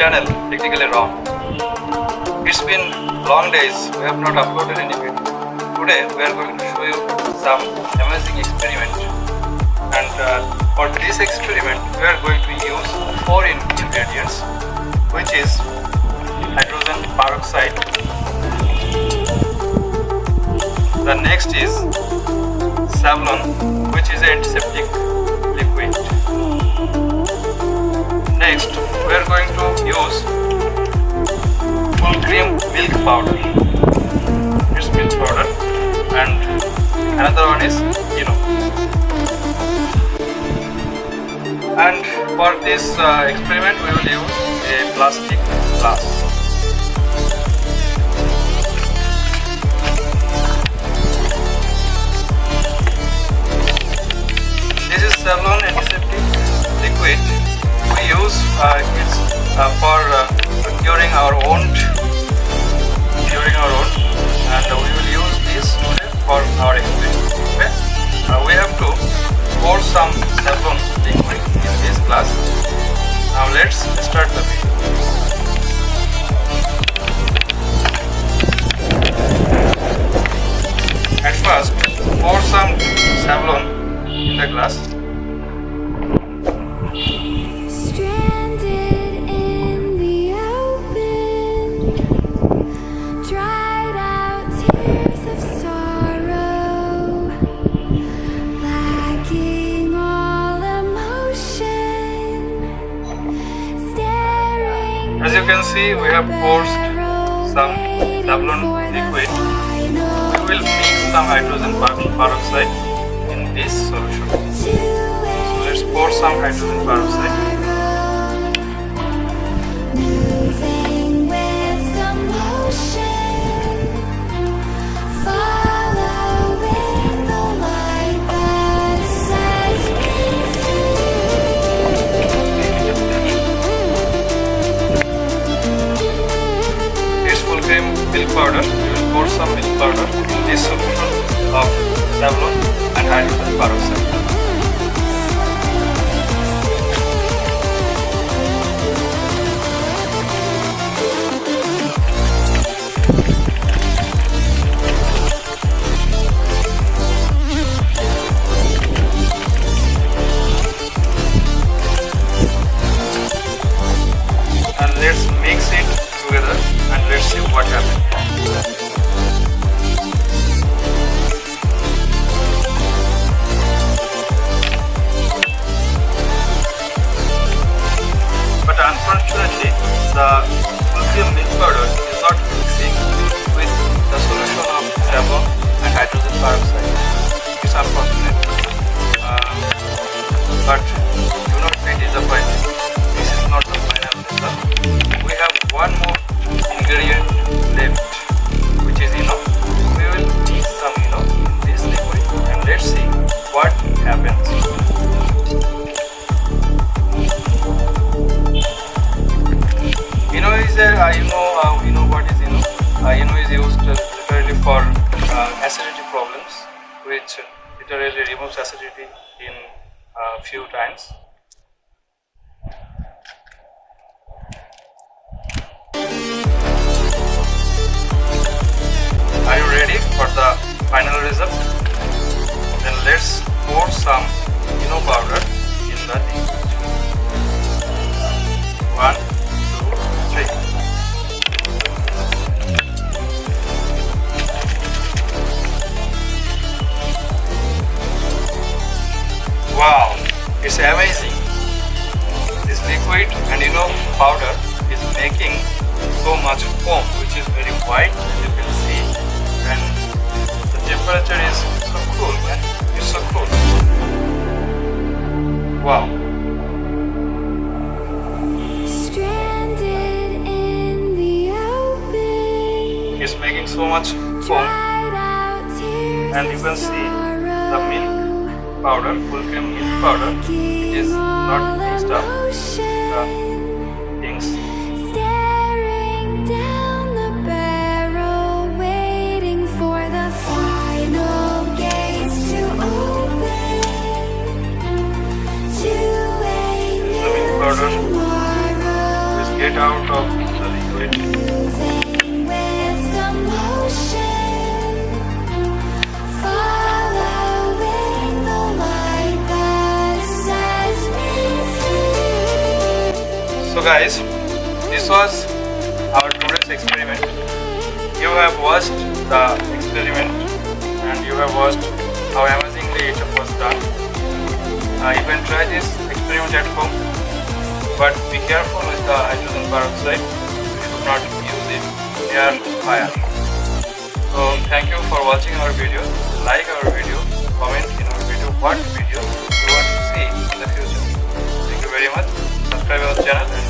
channel technically wrong. It's been long days, we have not uploaded any video. Today we are going to show you some amazing experiment, and for this experiment we are going to use 4 ingredients, which is hydrogen peroxide. The next is savlon, which is antiseptic liquid. Next we are going to use full cream milk powder. It's milk powder, and another one is and for this experiment we will use a plastic glass. This is savlon antiseptic liquid. We use it for curing our wound, and we will use this today for our experiment. Okay? We have to pour some savlon liquid in this glass. Now let's start the video. At first, pour some savlon in the glass. As you can see, we have poured some savlon liquid. We will mix some hydrogen peroxide in this solution. So let's pour some hydrogen peroxide. Milk powder. We will pour some milk powder in this solution of savlon and hydrogen peroxide. And let's mix it together and let's see what happens. But unfortunately, the full cream milk powder is not mixing with the solution of savlon and hydrogen peroxide. It's unfortunate. But do not be disappointed. This is not the final result. We have one more ingredient left, which is enough. We will mix some in this liquid and let's see what happens. Is what is is used literally for acidity problems, which literally removes acidity in a few times. Are you ready for the final result? Then let's pour some powder in the liquid. 1, 2, 3. Wow, it's amazing. This liquid and powder is making so much foam, which is very white, as you can see, and the temperature is so cool, man. It's so cool. Wow. It's making so much foam, and you can see the milk powder, full cream milk powder, it is not mixed up. The things. The milk powder is get out of the liquid. Moving with the motion, following the light that sets me free. So guys, this was our today's experiment. You have watched the experiment and you have watched how amazingly it was done. You can try this experiment at home, but be careful with the hydrogen peroxide. You should not use it near fire. So thank you for watching our video. Like our video, comment in our video what video you want to see in the future. Thank you very much. Subscribe our channel and